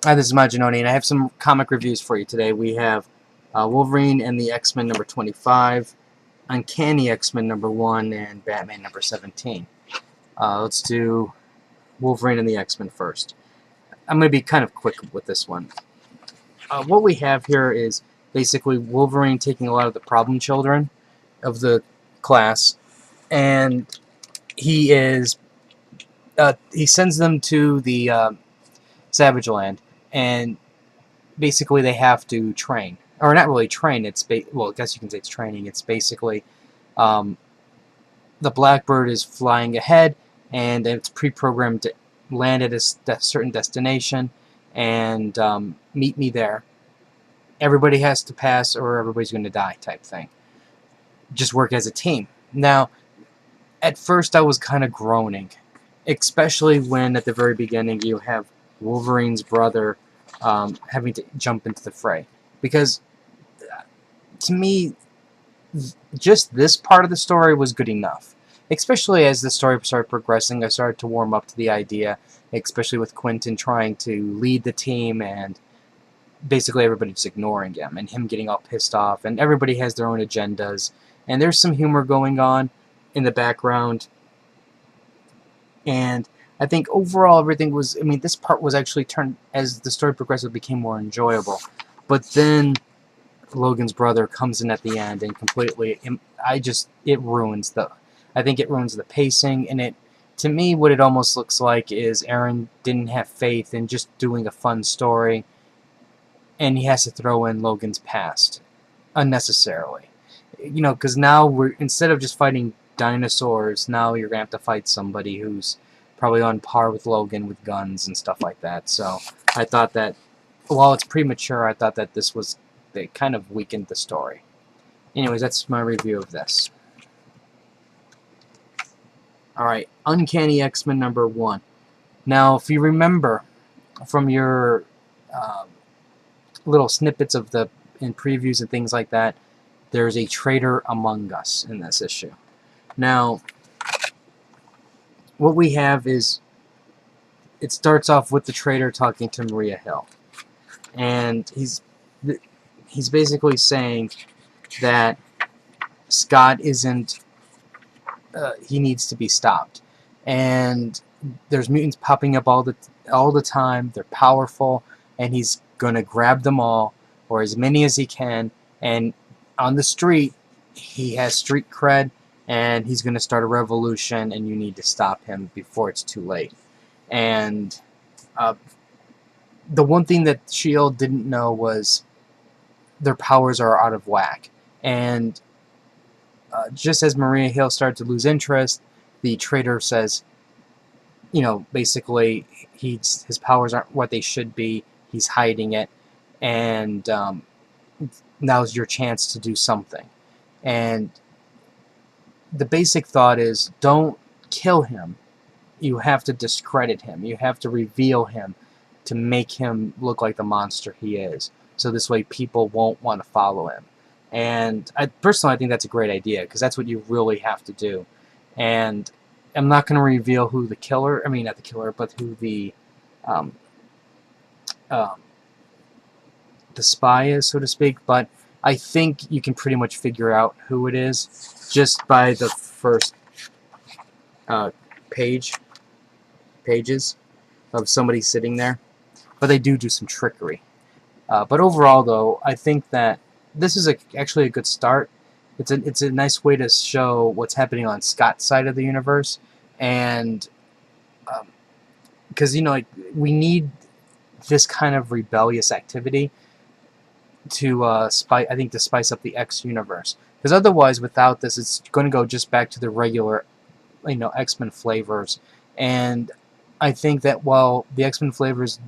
Hi, this is Maginoni, and I have some comic reviews for you today. We have Wolverine and the X-Men number 25, Uncanny X-Men number 1, and Batman number 17. Let's do Wolverine and the X-Men first. I'm going to be kind of quick with this one. What we have here is basically Wolverine taking a lot of the problem children of the class, and he sends them to the Savage Land, and basically they have to train, or not really train. Well, I guess you can say it's training. It's basically um, the Blackbird is flying ahead, and it's pre-programmed to land at a certain destination, and meet me there. Everybody has to pass, or everybody's going to die, type thing. Just work as a team. Now, at first, I was kind of groaning, especially when at the very beginning you have Wolverine's brother having to jump into the fray, because to me, just this part of the story was good enough. Especially as the story started progressing, I started to warm up to the idea, especially with Quentin trying to lead the team and basically everybody just ignoring him and him getting all pissed off, and everybody has their own agendas, and there's some humor going on in the background, and I think overall everything was, I mean, this part was actually turned, as the story progressed, it became more enjoyable. But then Logan's brother comes in at the end and completely, it ruins I think it ruins the pacing, and to me, what it almost looks like is Aaron didn't have faith in just doing a fun story, and he has to throw in Logan's past unnecessarily. Because now instead of just fighting dinosaurs, now you're going to have to fight somebody who's probably on par with Logan with guns and stuff like that. So I thought that, while it's premature, I thought that they kind of weakened the story. Anyways, that's my review of this. Alright, Uncanny X-Men number 1. Now, if you remember from your little snippets in previews and things like that, there's a traitor among us in this issue. Now, what we have is, it starts off with the traitor talking to Maria Hill, and he's basically saying that Scott isn't, he needs to be stopped, and there's mutants popping up all the time. They're powerful, and he's gonna grab them all, or as many as he can, and on the street, he has street cred, and he's going to start a revolution, and you need to stop him before it's too late. And the one thing that S.H.I.E.L.D. didn't know was their powers are out of whack. And just as Maria Hill started to lose interest, the traitor says, basically, his powers aren't what they should be, he's hiding it, and now's your chance to do something. And the basic thought is, don't kill him. You have to discredit him. You have to reveal him to make him look like the monster he is. So this way people won't want to follow him. And I think that's a great idea, because that's what you really have to do. And I'm not going to reveal who the killer, not the killer, but who the spy is, so to speak, but I think you can pretty much figure out who it is just by the first pages of somebody sitting there. But they do some trickery. But overall, though, I think that this is actually a good start. It's a nice way to show what's happening on Scott's side of the universe, and because we need this kind of rebellious activity to spice up the X universe. Because otherwise, without this, it's going to go just back to the regular, X-Men flavors. And I think that while the X-Men flavors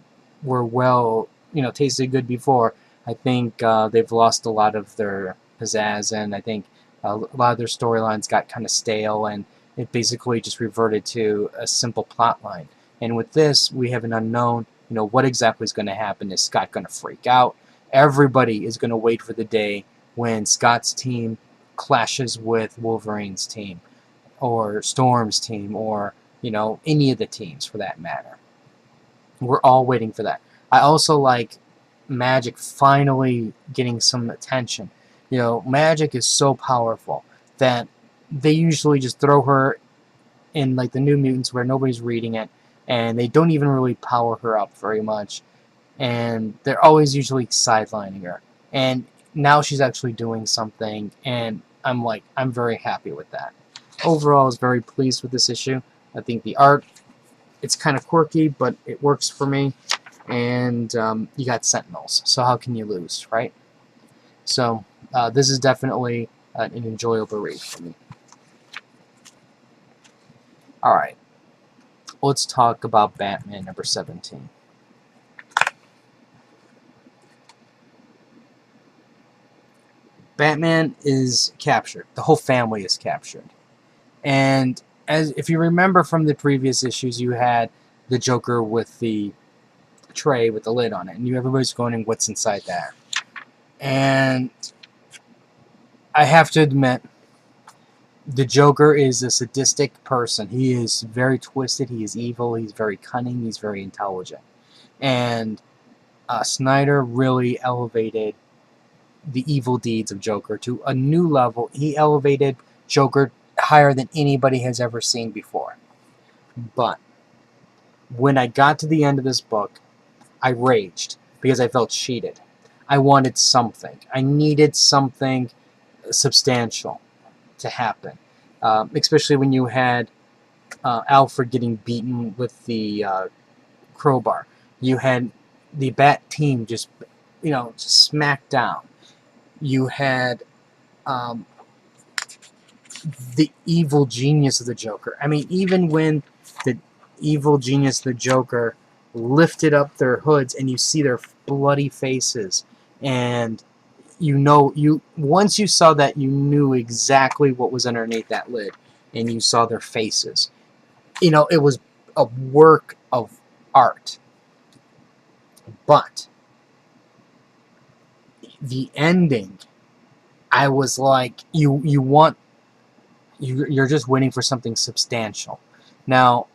were tasted good before, I think they've lost a lot of their pizzazz, and I think a lot of their storylines got kind of stale, and it basically just reverted to a simple plot line. And with this, we have an unknown. What exactly is going to happen? Is Scott going to freak out? Everybody is going to wait for the day when Scott's team clashes with Wolverine's team, or Storm's team, or any of the teams for that matter. We're all waiting for that. I also like Magic finally getting some attention. You know, Magic is so powerful that they usually just throw her in like the New Mutants where nobody's reading it, and they don't even really power her up very much, and they're always usually sidelining her. And now she's actually doing something, and I'm very happy with that. Overall, I was very pleased with this issue. I think the art, it's kind of quirky, but it works for me. And you got Sentinels, so how can you lose, right? So this is definitely an enjoyable read for me. Alright, let's talk about Batman number 17. Batman is captured. The whole family is captured. And as if you remember from the previous issues, you had the Joker with the tray with the lid on it, and everybody's going, what's inside that? And I have to admit, the Joker is a sadistic person. He is very twisted, he is evil, he's very cunning, he's very intelligent. And Snyder really elevated the evil deeds of Joker to a new level. He elevated Joker higher than anybody has ever seen before. But when I got to the end of this book, I raged because I felt cheated. I wanted something. I needed something substantial to happen. Especially when you had Alfred getting beaten with the crowbar. You had the Bat team just smacked down. You had the evil genius of the Joker. I mean, even when the evil genius of the Joker lifted up their hoods and you see their bloody faces, and once you saw that, you knew exactly what was underneath that lid, and you saw their faces. It was a work of art. But the ending, I was like, you're just waiting for something substantial. Now,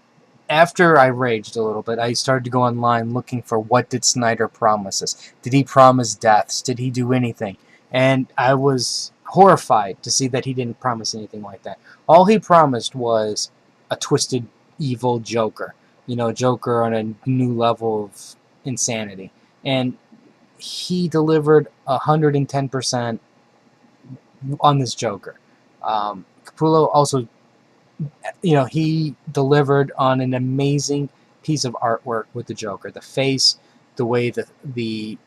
after I raged a little bit, I started to go online looking for what did Snyder promise us. Did he promise deaths? Did he do anything? And I was horrified to see that he didn't promise anything like that. All he promised was a twisted, evil Joker. Joker on a new level of insanity. And he delivered 110% on this Joker. Capullo also, he delivered on an amazing piece of artwork with the Joker. The face, the way the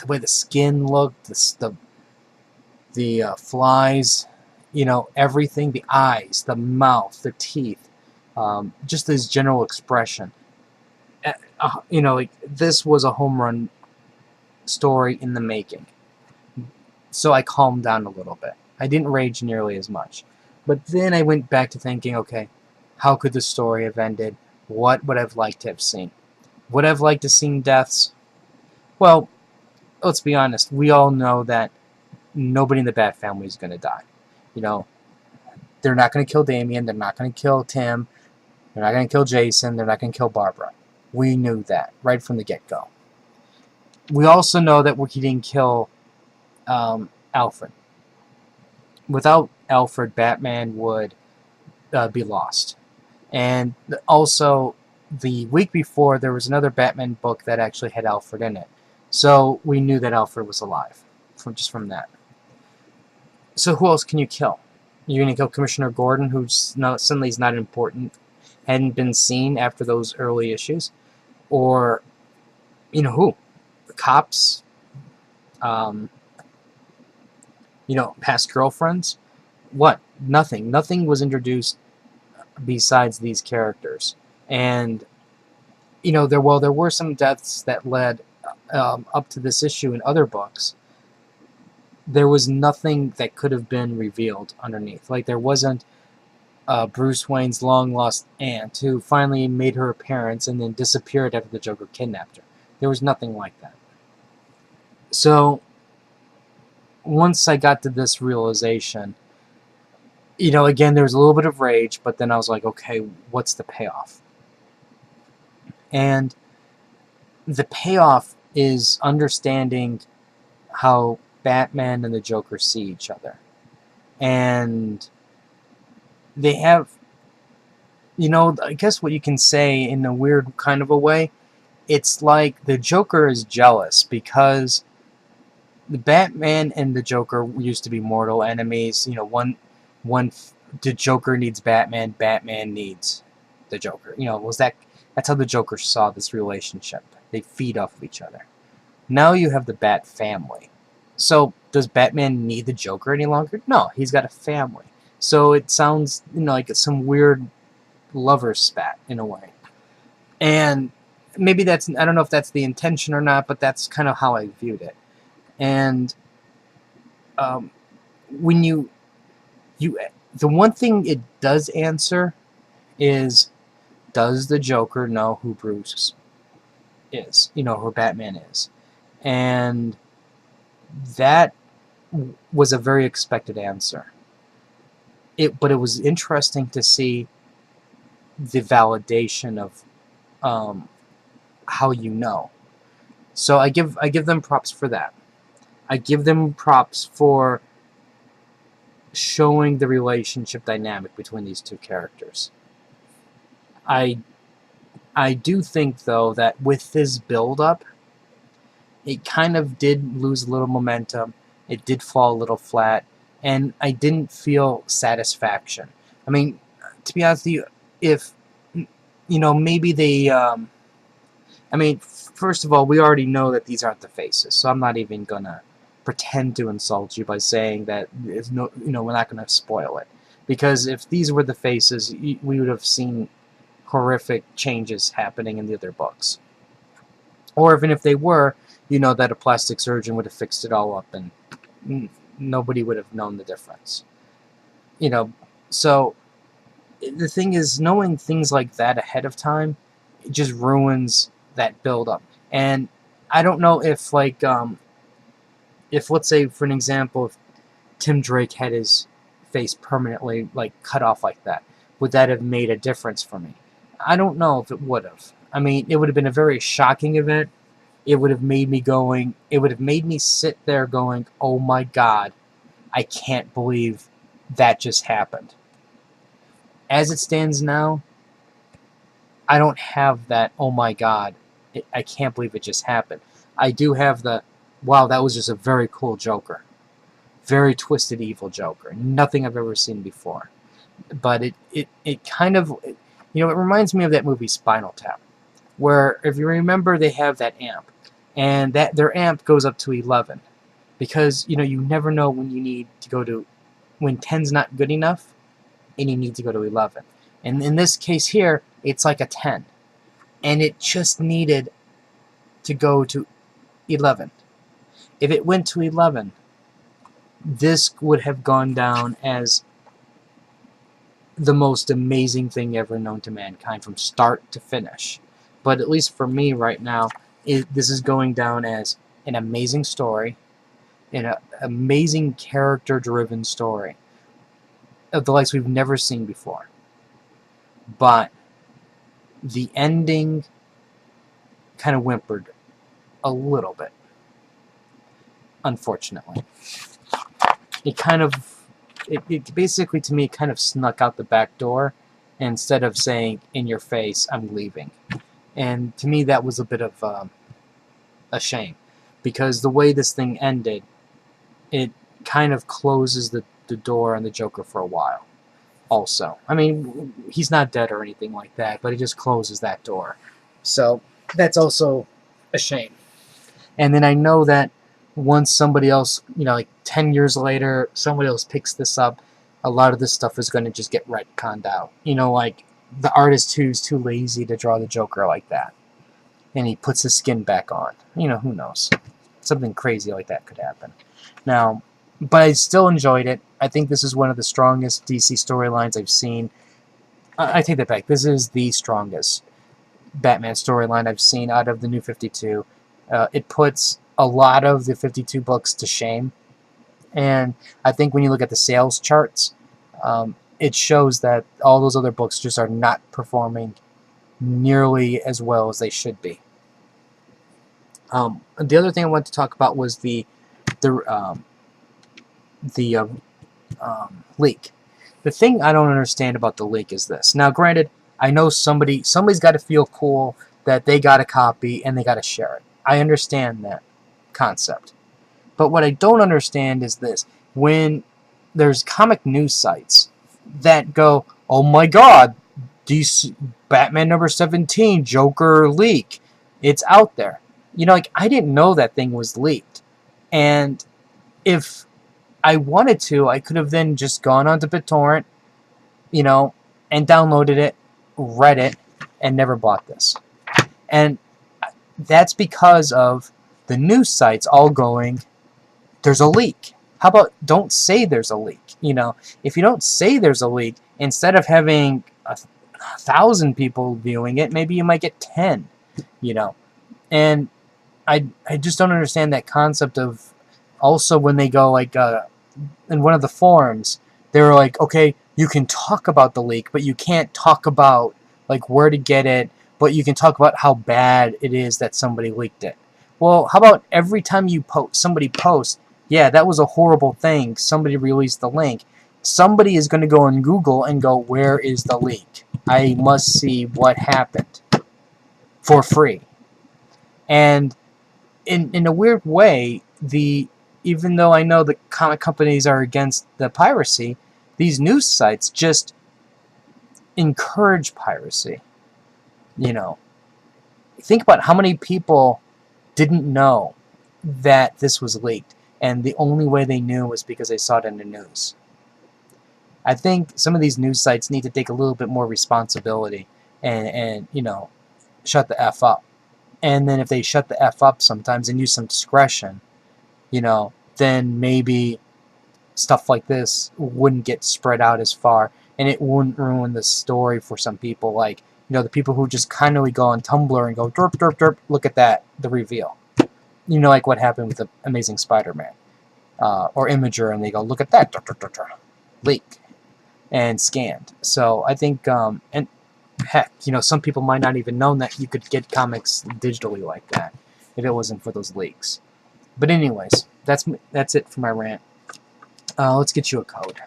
way the skin looked, the flies, everything, the eyes, the mouth, the teeth, just his general expression. This was a home run story in the making. So I calmed down a little bit. I didn't rage nearly as much. But then I went back to thinking, okay, how could the story have ended? What would I have liked to have seen? Would I have liked to have seen deaths? Well, let's be honest. We all know that nobody in the Bat family is going to die. They're not going to kill Damian. They're not going to kill Tim. They're not going to kill Jason. They're not going to kill Barbara. We knew that right from the get-go. We also know that he didn't kill Alfred. Without Alfred, Batman would be lost. And also, the week before, there was another Batman book that actually had Alfred in it. So we knew that Alfred was alive from that. So who else can you kill? You're going to kill Commissioner Gordon, who suddenly is not important, hadn't been seen after those early issues? Or, who? The cops? Past girlfriends? What? Nothing. Nothing was introduced besides these characters. And, there were some deaths that led up to this issue in other books. There was nothing that could have been revealed underneath. Like, there wasn't Bruce Wayne's long-lost aunt who finally made her appearance and then disappeared after the Joker kidnapped her. There was nothing like that. So, once I got to this realization, again, there was a little bit of rage, but then I was like, okay, what's the payoff? And the payoff is understanding how Batman and the Joker see each other. And they have, I guess what you can say in a weird kind of a way, it's like the Joker is jealous because the Batman and the Joker used to be mortal enemies. One the Joker needs Batman, Batman needs the Joker. That's how the Joker saw this relationship. They feed off of each other. Now you have the Bat family. So does Batman need the Joker any longer? No, he's got a family. So it sounds, like it's some weird lover spat in a way. And maybe I don't know if that's the intention or not, but that's kind of how I viewed it. And when the one thing it does answer is, does the Joker know who Bruce is? Who Batman is? And that was a very expected answer. But it was interesting to see the validation of how you know. So I give them props for that. I give them props for showing the relationship dynamic between these two characters. I do think, though, that with this build-up, it kind of did lose a little momentum. It did fall a little flat, and I didn't feel satisfaction. I mean, to be honest with you, if, maybe they... first of all, we already know that these aren't the faces, so I'm not even going to pretend to insult you by saying that we're not going to spoil it. Because if these were the faces, we would have seen horrific changes happening in the other books. Or even if they were, that a plastic surgeon would have fixed it all up and nobody would have known the difference. So the thing is, knowing things like that ahead of time, it just ruins that build-up. And I don't know if, if, let's say, for an example, if Tim Drake had his face permanently, cut off like that, would that have made a difference for me? I don't know if it would have. It would have been a very shocking event. It would have made me sit there going, oh my God, I can't believe that just happened. As it stands now, I don't have that, oh my God, I can't believe it just happened. I do have the, wow, that was just a very cool Joker. Very twisted, evil Joker. Nothing I've ever seen before. But it kind of, it reminds me of that movie Spinal Tap, where, if you remember, they have that amp. And that their amp goes up to 11. Because, you never know when you need to go to, when 10's not good enough, and you need to go to 11. And in this case here, it's like a 10. And it just needed to go to 11. If it went to 11, this would have gone down as the most amazing thing ever known to mankind from start to finish. But at least for me right now, this is going down as an amazing story, an amazing character-driven story of the likes we've never seen before. But the ending kind of whimpered a little bit, unfortunately. It basically, to me, kind of snuck out the back door instead of saying, in your face, I'm leaving. And to me, that was a bit of a shame. Because the way this thing ended, it kind of closes the door on the Joker for a while. Also. He's not dead or anything like that, but it just closes that door. So, that's also a shame. And then I know that once somebody else, 10 years later, somebody else picks this up, a lot of this stuff is going to just get retconned out. The artist who's too lazy to draw the Joker like that. And he puts his skin back on. Who knows? Something crazy like that could happen. Now, but I still enjoyed it. I think this is one of the strongest DC storylines I've seen. I take that back. This is the strongest Batman storyline I've seen out of the New 52. It puts a lot of the 52 books to shame. And I think when you look at the sales charts, it shows that all those other books just are not performing nearly as well as they should be. The other thing I wanted to talk about was the the leak. The thing I don't understand about the leak is this. Now, granted, I know somebody's got to feel cool that they got a copy and they got to share it. I understand that concept. But what I don't understand is this. When there's comic news sites that go, oh my god, DC, Batman number 17, Joker leak. It's out there. You know, like, I didn't know that thing was leaked. And if I wanted to, I could have then just gone onto BitTorrent, you know, and downloaded it, read it, and never bought this. And that's because of the news sites all going, there's a leak. How about don't say there's a leak? You know, if you don't say there's a leak, instead of having 1,000 people viewing it, maybe you might get 10, you know. And I just don't understand that concept of, also when they go like in one of the forums, they were like, okay, you can talk about the leak, but you can't talk about like where to get it, but you can talk about how bad it is that somebody leaked it. Well, how about every time you somebody posts, yeah, that was a horrible thing, somebody released the link, somebody is going to go on Google and go, where is the leak? I must see what happened, for free. And in a weird way, even though I know the comic companies are against the piracy, these news sites just encourage piracy. You know, think about how many people didn't know that this was leaked, and the only way they knew was because they saw it in the news. I think some of these news sites need to take a little bit more responsibility and you know, shut the F up. And then if they shut the F up sometimes and use some discretion, you know, then maybe stuff like this wouldn't get spread out as far, and it wouldn't ruin the story for some people, like, you know, the people who just kindly go on Tumblr and go, derp, derp, derp, look at that, the reveal. You know, like what happened with the Amazing Spider-Man. Or Imager, and they go, look at that, derp, derp, derp, derp, leak, and scanned. So I think, and heck, you know, some people might not even know that you could get comics digitally like that if it wasn't for those leaks. But anyways, that's it for my rant. Let's get you a code.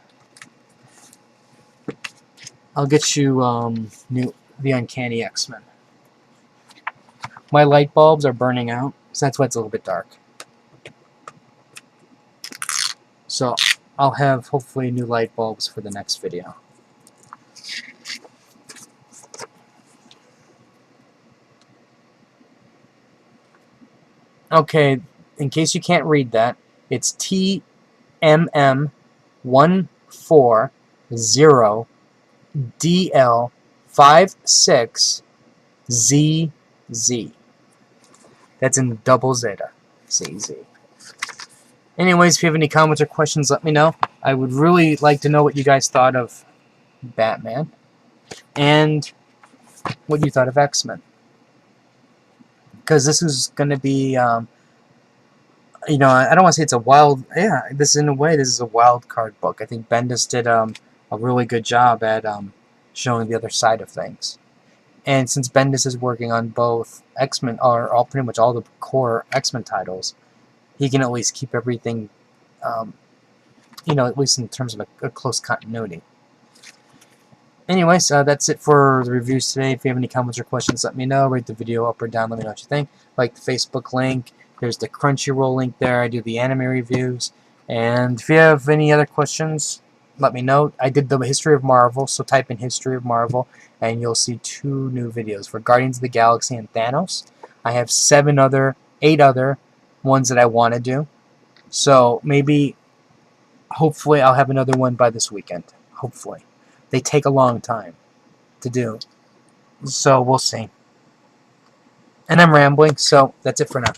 I'll get you the Uncanny X-Men. My light bulbs are burning out, so that's why it's a little bit dark. So I'll have hopefully new light bulbs for the next video. Okay, in case you can't read that, it's TMM14DL56ZZ. That's in double zeta. ZZ. Anyways, if you have any comments or questions, let me know. I would really like to know what you guys thought of Batman and what you thought of X-Men. Because this is going to be, you know, I don't want to say it's a wild, yeah, this in a way, this is a wild card book. I think Bendis did a really good job at showing the other side of things. And since Bendis is working on both X-Men, or pretty much all the core X-Men titles, he can at least keep everything, you know, at least in terms of a close continuity. Anyways, that's it for the reviews today. If you have any comments or questions, let me know. Rate the video up or down. Let me know what you think. Like the Facebook link. There's the Crunchyroll link there. I do the anime reviews. And if you have any other questions, let me know. I did the History of Marvel, so type in History of Marvel, and you'll see 2 new videos for Guardians of the Galaxy and Thanos. I have 8 other ones that I want to do. So maybe, hopefully, I'll have another one by this weekend. Hopefully. They take a long time to do. So we'll see. And I'm rambling, so that's it for now.